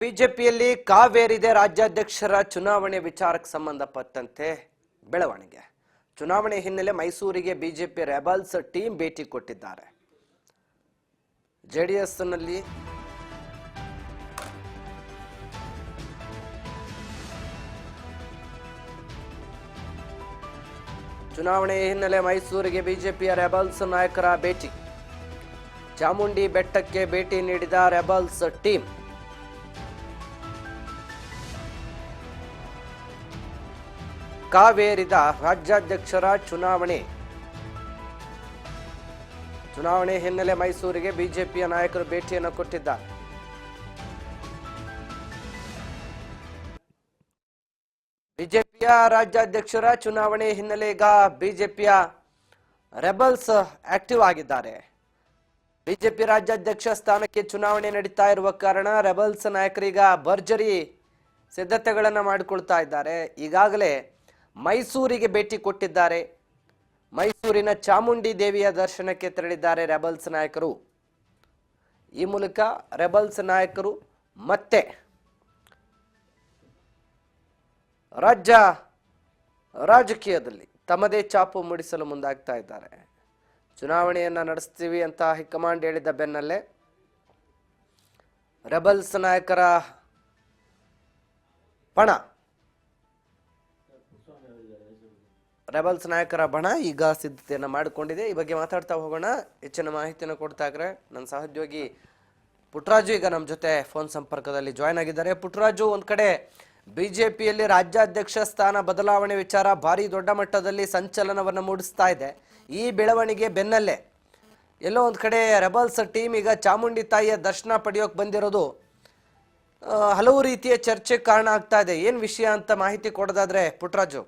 ಬಿಜೆಪಿಯಲ್ಲಿ ಕಾವೇರಿದೆ. ರಾಜ್ಯಾಧ್ಯಕ್ಷರ ಚುನಾವಣೆ ವಿಚಾರಕ್ಕೆ ಸಂಬಂಧಪಟ್ಟಂತೆ ಬೆಳವಣಿಗೆ. ಚುನಾವಣೆ ಹಿನ್ನೆಲೆ ಮೈಸೂರಿಗೆ ಬಿಜೆಪಿ ರೆಬಲ್ಸ್ ಟೀಮ್ ಭೇಟಿ ಕೊಟ್ಟಿದ್ದಾರೆ. ಜೆಡಿಎಸ್ನಲ್ಲಿ ಚುನಾವಣೆ ಹಿನ್ನೆಲೆ ಮೈಸೂರಿಗೆ ಬಿಜೆಪಿಯ ರೆಬಲ್ಸ್ ನಾಯಕರ ಭೇಟಿ. ಚಾಮುಂಡಿ ಬೆಟ್ಟಕ್ಕೆ ಭೇಟಿ ನೀಡಿದ ರೆಬಲ್ಸ್ ಟೀಮ್. ಕಾವೇರಿದ ರಾಜ್ಯಾಧ್ಯಕ್ಷರ ಚುನಾವಣೆ ಹಿನ್ನೆಲೆ ಮೈಸೂರಿಗೆ ಬಿಜೆಪಿಯ ನಾಯಕರು ಭೇಟಿಯನ್ನು ಕೊಟ್ಟಿದ್ದಾರೆ. ಬಿಜೆಪಿಯ ರಾಜ್ಯಾಧ್ಯಕ್ಷರ ಚುನಾವಣೆ ಹಿನ್ನೆಲೆ ಈಗ ಬಿಜೆಪಿಯ ರೆಬಲ್ಸ್ ಆಕ್ಟಿವ್ ಆಗಿದ್ದಾರೆ. ಬಿಜೆಪಿ ರಾಜ್ಯಾಧ್ಯಕ್ಷ ಸ್ಥಾನಕ್ಕೆ ಚುನಾವಣೆ ನಡೀತಾ ಇರುವ ಕಾರಣ ರೆಬಲ್ಸ್ ನಾಯಕರೀಗ ಭರ್ಜರಿ ಸಿದ್ಧತೆಗಳನ್ನು ಮಾಡಿಕೊಳ್ತಾ ಇದ್ದಾರೆ. ಈಗಾಗಲೇ ಮೈಸೂರಿಗೆ ಭೇಟಿ ಕೊಟ್ಟಿದ್ದಾರೆ. ಮೈಸೂರಿನ ಚಾಮುಂಡಿ ದೇವಿಯ ದರ್ಶನಕ್ಕೆ ತೆರಳಿದ್ದಾರೆ ರೆಬಲ್ಸ್ ನಾಯಕರು. ಈ ಮೂಲಕ ರೆಬಲ್ಸ್ ನಾಯಕರು ಮತ್ತೆ ರಾಜಕೀಯದಲ್ಲಿ ತಮ್ಮದೇ ಛಾಪು ಮೂಡಿಸಲು ಮುಂದಾಗ್ತಾ ಇದ್ದಾರೆ. ಚುನಾವಣೆಯನ್ನ ನಡೆಸ್ತೀವಿ ಅಂತ ಹೈಕಮಾಂಡ್ ಹೇಳಿದ ಬೆನ್ನಲ್ಲೇ ರೆಬಲ್ಸ್ ನಾಯಕರ ಬಣ ಈಗ ಸಿದ್ಧತೆಯನ್ನು ಮಾಡಿಕೊಂಡಿದೆ. ಈ ಬಗ್ಗೆ ಮಾತಾಡ್ತಾ ಹೋಗೋಣ. ಹೆಚ್ಚಿನ ಮಾಹಿತಿಯನ್ನು ಕೊಡ್ತಾ ಇದ್ರೆ ನನ್ನ ಸಹೋದ್ಯೋಗಿ ಪುಟ್ಟರಾಜು ಈಗ ನಮ್ಮ ಜೊತೆ ಫೋನ್ ಸಂಪರ್ಕದಲ್ಲಿ ಜಾಯ್ನ್ ಆಗಿದ್ದಾರೆ. ಪುಟ್ಟರಾಜು, ಒಂದ್ ಕಡೆ ಬಿಜೆಪಿಯಲ್ಲಿ ರಾಜ್ಯಾಧ್ಯಕ್ಷ ಸ್ಥಾನ ಬದಲಾವಣೆ ವಿಚಾರ ಭಾರಿ ದೊಡ್ಡ ಮಟ್ಟದಲ್ಲಿ ಸಂಚಲನವನ್ನು ಮೂಡಿಸ್ತಾ ಇದೆ. ಈ ಬೆಳವಣಿಗೆ ಬೆನ್ನಲ್ಲೇ ಎಲ್ಲೋ ಒಂದ್ ಕಡೆ ರೆಬಲ್ಸ್ ಟೀಮ್ ಈಗ ಚಾಮುಂಡಿ ತಾಯಿಯ ದರ್ಶನ ಪಡೆಯೋಕೆ ಬಂದಿರೋದು ಹಲವು ರೀತಿಯ ಚರ್ಚೆಗೆ ಕಾರಣ ಆಗ್ತಾ ಇದೆ. ಏನ್ ವಿಷಯ ಅಂತ ಮಾಹಿತಿ ಕೊಡೋದಾದ್ರೆ ಪುಟ್ಟರಾಜು.